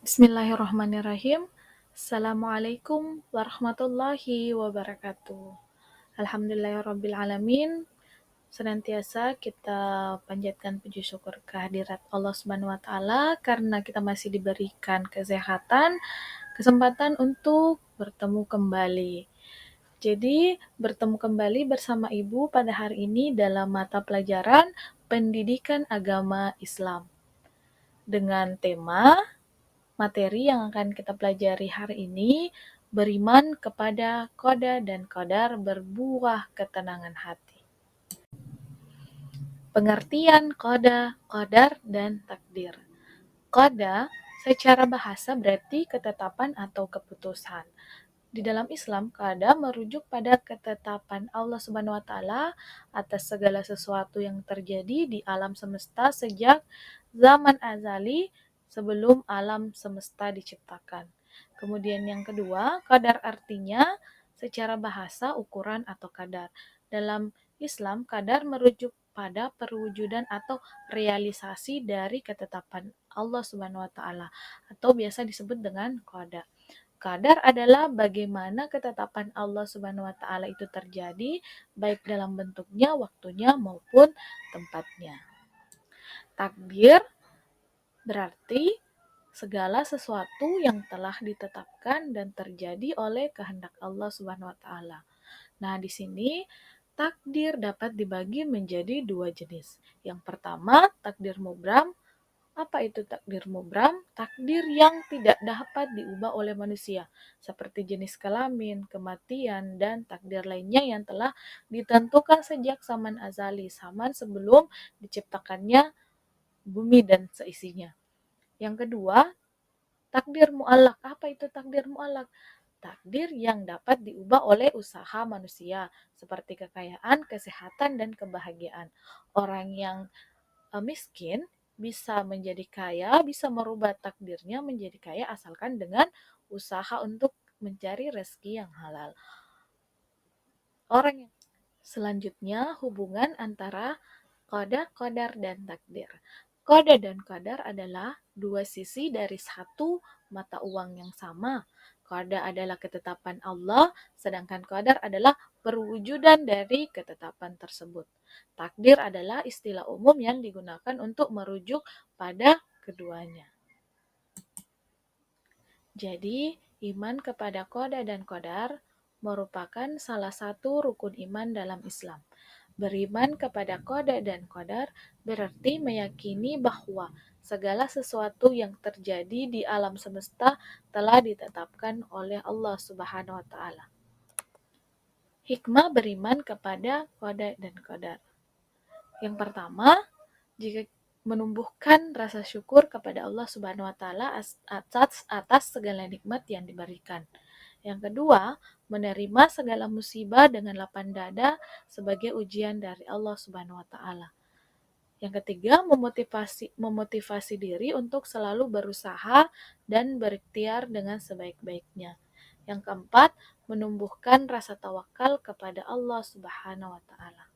Bismillahirrahmanirrahim. Assalamualaikum warahmatullahi wabarakatuh. Alhamdulillahirrabbilalamin. Senantiasa kita panjatkan puji syukur kehadirat Allah Subhanahu wa taala karena kita masih diberikan kesehatan, kesempatan untuk bertemu kembali. Jadi, bertemu kembali bersama Ibu pada hari ini dalam mata pelajaran Pendidikan Agama Islam dengan tema materi yang akan kita pelajari hari ini, beriman kepada qada dan qadar berbuah ketenangan hati. Pengertian qada, qadar, dan takdir. Qada secara bahasa berarti ketetapan atau keputusan. Di dalam Islam, qada merujuk pada ketetapan Allah Subhanahu wa taala atas segala sesuatu yang terjadi di alam semesta sejak zaman azali sebelum alam semesta diciptakan. Kemudian yang kedua, qadar artinya secara bahasa ukuran atau kadar. Dalam Islam, qadar merujuk pada perwujudan atau realisasi dari ketetapan Allah Subhanahu wa taala atau biasa disebut dengan qada. Qadar adalah bagaimana ketetapan Allah Subhanahu wa taala itu terjadi baik dalam bentuknya, waktunya maupun tempatnya. Takdir berarti segala sesuatu yang telah ditetapkan dan terjadi oleh kehendak Allah Subhanahu wa taala. Nah, di sini takdir dapat dibagi menjadi dua jenis. Yang pertama, takdir mubram. Apa itu takdir mubram? Takdir yang tidak dapat diubah oleh manusia, seperti jenis kelamin, kematian, dan takdir lainnya yang telah ditentukan sejak zaman azali, zaman sebelum diciptakannya bumi dan seisinya. Yang kedua, takdir mu'allak. Apa itu takdir mu'allak? Takdir yang dapat diubah oleh usaha manusia, seperti kekayaan, kesehatan, dan kebahagiaan. Orang yang miskin bisa menjadi kaya, bisa merubah takdirnya menjadi kaya asalkan dengan usaha untuk mencari rezeki yang halal. Selanjutnya hubungan antara qada, qadar, dan takdir. Qada dan qadar adalah dua sisi dari satu mata uang yang sama. Qada adalah ketetapan Allah, sedangkan qadar adalah perwujudan dari ketetapan tersebut. Takdir adalah istilah umum yang digunakan untuk merujuk pada keduanya. Jadi, iman kepada qada dan qadar merupakan salah satu rukun iman dalam Islam. Beriman kepada qada dan qadar berarti meyakini bahwa segala sesuatu yang terjadi di alam semesta telah ditetapkan oleh Allah Subhanahu wa taala. Hikmah beriman kepada qada dan qadar. Yang pertama, jika menumbuhkan rasa syukur kepada Allah Subhanahu wa taala atas segala nikmat yang diberikan. Yang kedua, menerima segala musibah dengan lapang dada sebagai ujian dari Allah Subhanahu wa taala. Yang ketiga, memotivasi diri untuk selalu berusaha dan berikhtiar dengan sebaik-baiknya. Yang keempat, menumbuhkan rasa tawakal kepada Allah Subhanahu wa taala.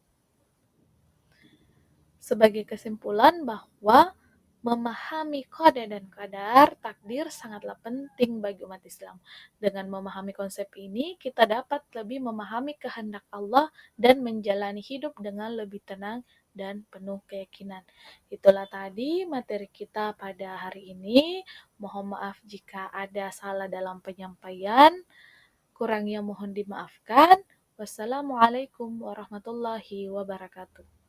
Sebagai kesimpulan bahwa memahami qada dan qadar takdir sangatlah penting bagi umat Islam. Dengan memahami konsep ini, kita dapat lebih memahami kehendak Allah dan menjalani hidup dengan lebih tenang dan penuh keyakinan. Itulah tadi materi kita pada hari ini. Mohon maaf jika ada salah dalam penyampaian. Kurangnya mohon dimaafkan. Wassalamualaikum warahmatullahi wabarakatuh.